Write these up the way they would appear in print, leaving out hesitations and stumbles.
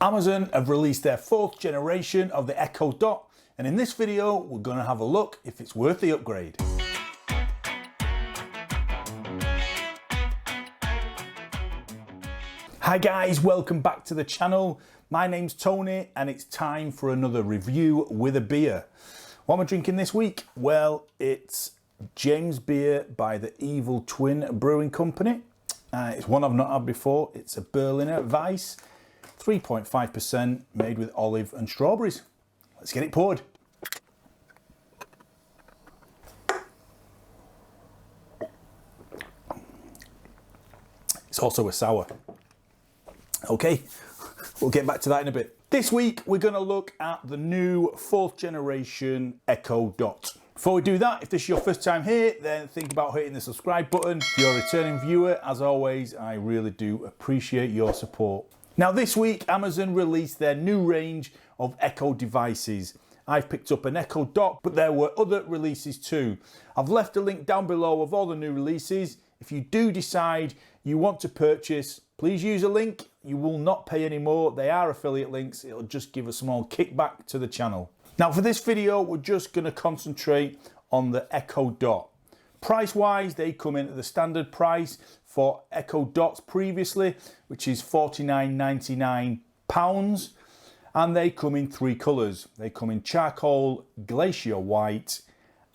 Amazon have released their 4th generation of the Echo Dot, and in this video we're going to have a look if it's worth the upgrade. Hi guys, welcome back to the channel. My name's Tony and it's time for another review with a beer. What am I drinking this week? Well, it's James beer by the Evil Twin Brewing Company. It's one I've not had before. It's a Berliner Weiss, 3.5%, made with olive and strawberries. Let's get it poured. It's also a sour. Okay, we'll get back to that in a bit. This week, we're going to look at the new 4th generation Echo Dot. Before we do that, if this is your first time here, then think about hitting the subscribe button. If you're a returning viewer, as always, I really do appreciate your support. Now this week, Amazon released their new range of Echo devices. I've picked up an Echo Dot, but there were other releases too. I've left a link down below of all the new releases. If you do decide you want to purchase, please use a link. You will not pay any more. They are affiliate links. It'll just give a small kickback to the channel. Now for this video, we're just going to concentrate on the Echo Dot. Price wise, they come in at the standard price for Echo Dots previously, which is £49.99. And they come in 3 colours. They come in charcoal, glacier white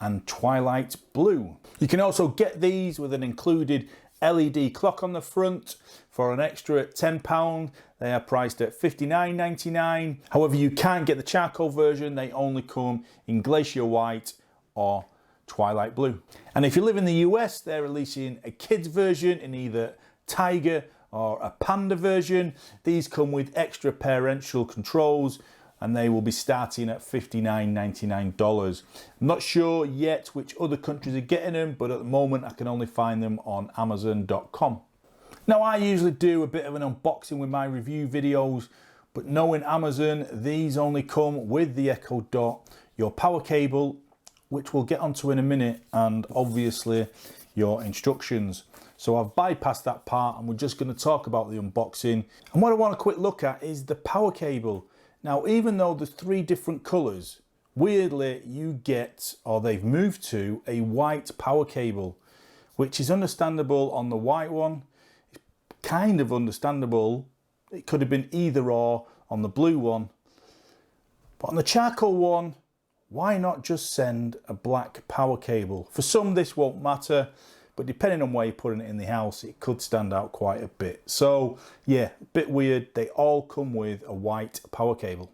and twilight blue. You can also get these with an included LED clock on the front for an extra £10. They are priced at £59.99. However, you can get the charcoal version. They only come in glacier white or twilight blue. And if you live in the US, they're releasing a kids version in either Tiger or a Panda version. These come with extra parental controls and they will be starting at $59.99. I'm not sure yet which other countries are getting them, but at the moment I can only find them on Amazon.com. Now I usually do a bit of an unboxing with my review videos, but knowing Amazon, these only come with the Echo Dot, your power cable, which we'll get onto in a minute, and obviously your instructions. So I've bypassed that part and we're just going to talk about the unboxing. And what I want a quick look at is the power cable. Now, even though there's 3 different colours, weirdly you get, or they've moved to, a white power cable, which is understandable on the white one. It's kind of understandable. It could have been either or on the blue one. But on the charcoal one, why not just send a black power cable? For some, this won't matter, but depending on where you're putting it in the house, it could stand out quite a bit. So yeah, a bit weird. They all come with a white power cable.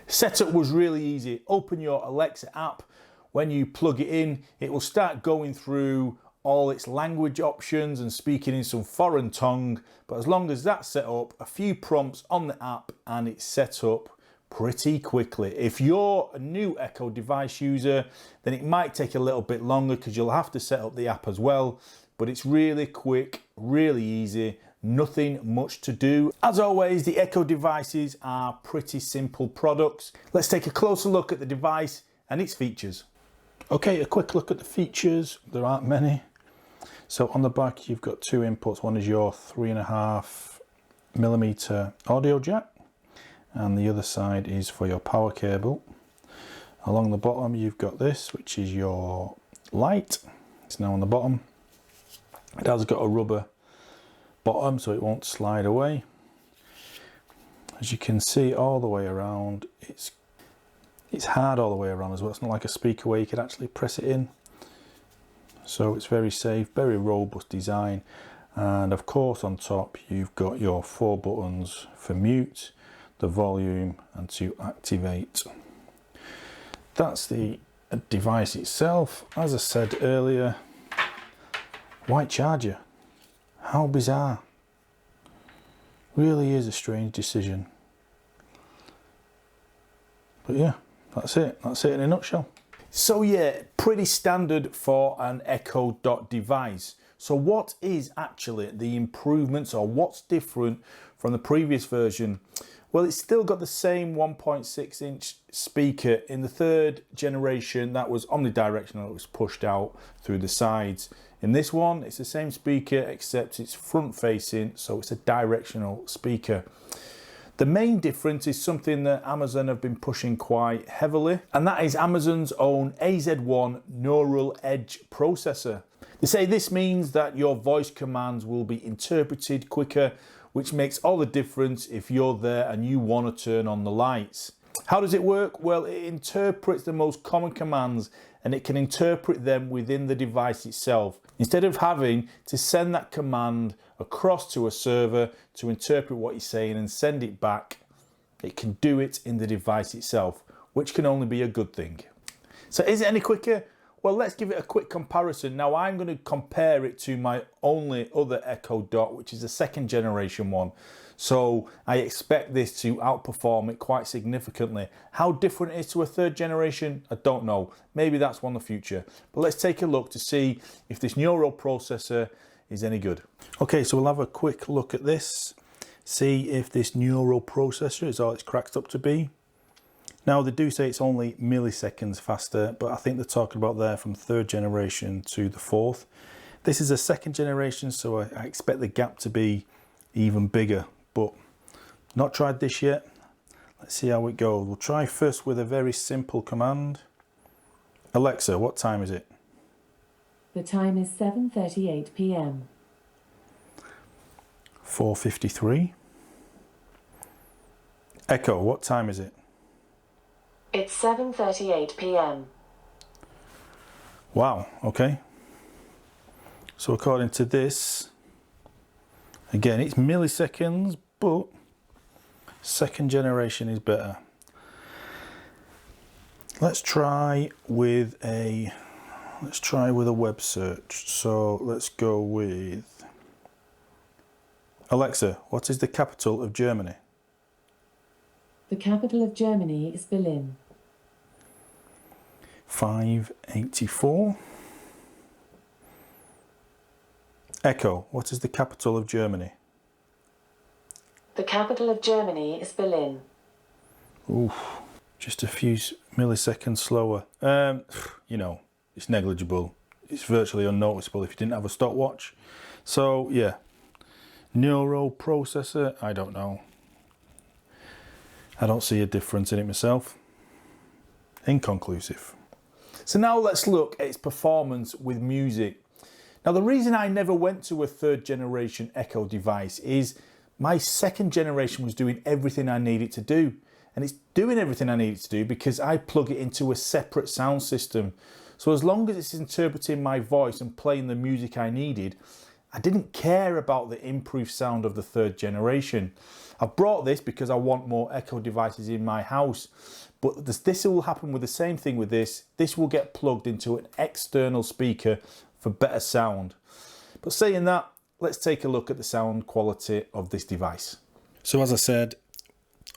Setup was really easy. Open your Alexa app. When you plug it in, it will start going through all its language options and speaking in some foreign tongue. But as long as that's set up, a few prompts on the app and it's set up pretty quickly. If you're a new Echo device user, then it might take a little bit longer because you'll have to set up the app as well, but it's really quick, really easy, nothing much to do. As always, the Echo devices are pretty simple products. Let's take a closer look at the device and its features. Okay, a quick look at the features. There aren't many. So on the back, you've got 2 inputs. One is your 3.5mm audio jack, and the other side is for your power cable. Along the bottom you've got this, which is your light. It's now on the bottom. It has got a rubber bottom so it won't slide away. As you can see all the way around, it's hard all the way around as well. It's not like a speaker where you could actually press it in. So it's very safe, very robust design. And of course on top you've got your 4 buttons for mute, the volume and to activate. That's the device itself. As I said earlier, white charger. How bizarre. Really is a strange decision. But yeah, that's it. That's it in a nutshell. So yeah, pretty standard for an Echo Dot device. So what is actually the improvements, or what's different from the previous version? Well, it's still got the same 1.6 inch speaker. In the 3rd generation, that was omnidirectional. It was pushed out through the sides. In this one, it's the same speaker except it's front facing, so it's a directional speaker. The main difference is something that Amazon have been pushing quite heavily, and that is Amazon's own AZ1 Neural Edge processor. They say this means that your voice commands will be interpreted quicker, which makes all the difference if you're there and you want to turn on the lights. How does it work? Well, it interprets the most common commands and it can interpret them within the device itself. Instead of having to send that command across to a server to interpret what you're saying and send it back, it can do it in the device itself, which can only be a good thing. So is it any quicker? Well, let's give it a quick comparison. Now I'm going to compare it to my only other Echo Dot, which is a second generation one. So I expect this to outperform it quite significantly. How different it is to a third generation, I don't know. Maybe that's one in the future. But let's take a look to see if this Neuroprocessor is any good. Okay, so we'll have a quick look at this. See if this Neuroprocessor is all it's cracked up to be. Now they do say it's only milliseconds faster, but I think they're talking about there from third generation to the fourth. This is a second generation, so I expect the gap to be even bigger, but not tried this yet. Let's see how it goes. We'll try first with a very simple command. Alexa, what time is it? The time is 7:38 p.m. 4:53. Echo, what time is it? It's 7:38 p.m. Wow, okay. So according to this, again, it's milliseconds, but second generation is better. Let's try with a web search. So let's go with Alexa, what is the capital of Germany? The capital of Germany is Berlin. 584. Echo, what is the capital of Germany? The capital of Germany is Berlin. Oof, just a few milliseconds slower. You know, it's negligible. It's virtually unnoticeable if you didn't have a stopwatch. So yeah, Neuroprocessor, I don't know. I don't see a difference in it myself. Inconclusive. So now let's look at its performance with music. Now the reason I never went to a third generation Echo device is my second generation was doing everything I needed to do. And it's doing everything I needed to do because I plug it into a separate sound system. So as long as it's interpreting my voice and playing the music I needed, I didn't care about the improved sound of the third generation. I've brought this because I want more Echo devices in my house. But this will happen with the same thing with this. This will get plugged into an external speaker for better sound. But saying that, let's take a look at the sound quality of this device. So as I said,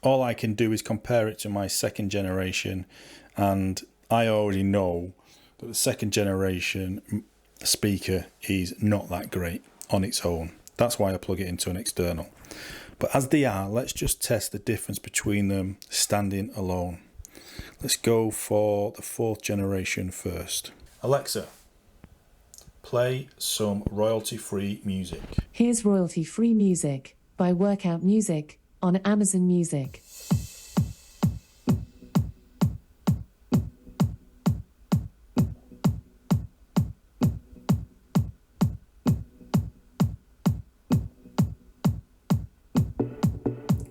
all I can do is compare it to my second generation, and I already know that the second generation speaker is not that great on its own. That's why I plug it into an external. But as they are, let's just test the difference between them standing alone. Let's go for the fourth generation first. Alexa, play some royalty-free music. Here's royalty-free music by Workout Music on Amazon Music.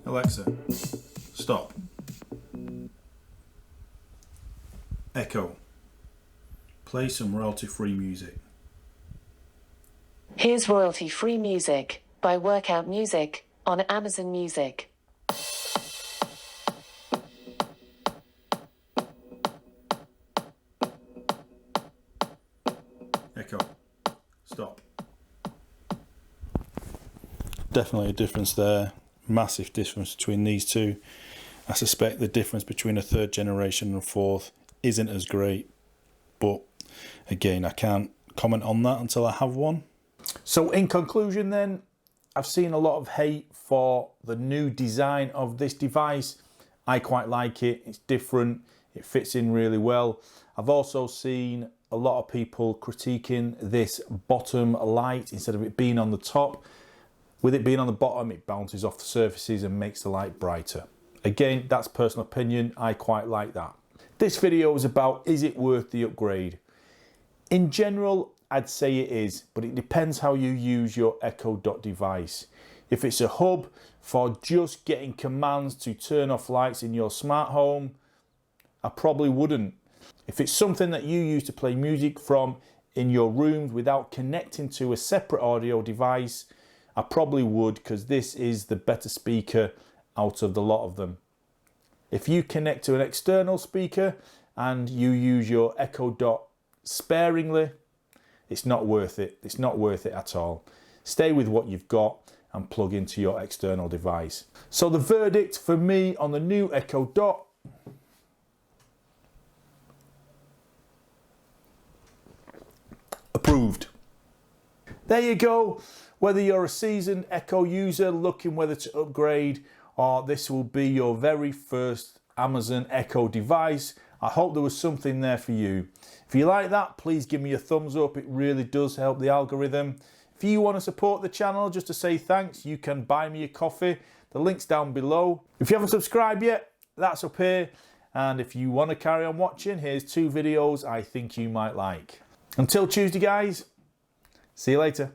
Alexa, stop. Echo, play some royalty-free music. Here's royalty-free music by Workout Music on Amazon Music. Echo, stop. Definitely a difference there. Massive difference between these two. I suspect the difference between a third generation and a fourth isn't as great, but again, I can't comment on that until I have one. So in conclusion then, I've seen a lot of hate for the new design of this device. I quite like it. It's different. It fits in really well. I've also seen a lot of people critiquing this bottom light instead of it being on the top. With it being on the bottom, it bounces off the surfaces and makes the light brighter. Again, that's personal opinion, I quite like that. This video is about, is it worth the upgrade? In general, I'd say it is, but it depends how you use your Echo Dot device. If it's a hub for just getting commands to turn off lights in your smart home, I probably wouldn't. If it's something that you use to play music from in your rooms without connecting to a separate audio device, I probably would, because this is the better speaker out of the lot of them. If you connect to an external speaker and you use your Echo Dot sparingly, it's not worth it. It's not worth it at all. Stay with what you've got and plug into your external device. So the verdict for me on the new Echo Dot: approved. There you go. Whether you're a seasoned Echo user looking whether to upgrade, or this will be your very first Amazon Echo device, I hope there was something there for you. If you like that, please give me a thumbs up. It really does help the algorithm. If you want to support the channel just to say thanks, you can buy me a coffee. The link's down below. If you haven't subscribed yet, that's up here. And if you want to carry on watching, here's 2 videos I think you might like. Until Tuesday, guys, see you later.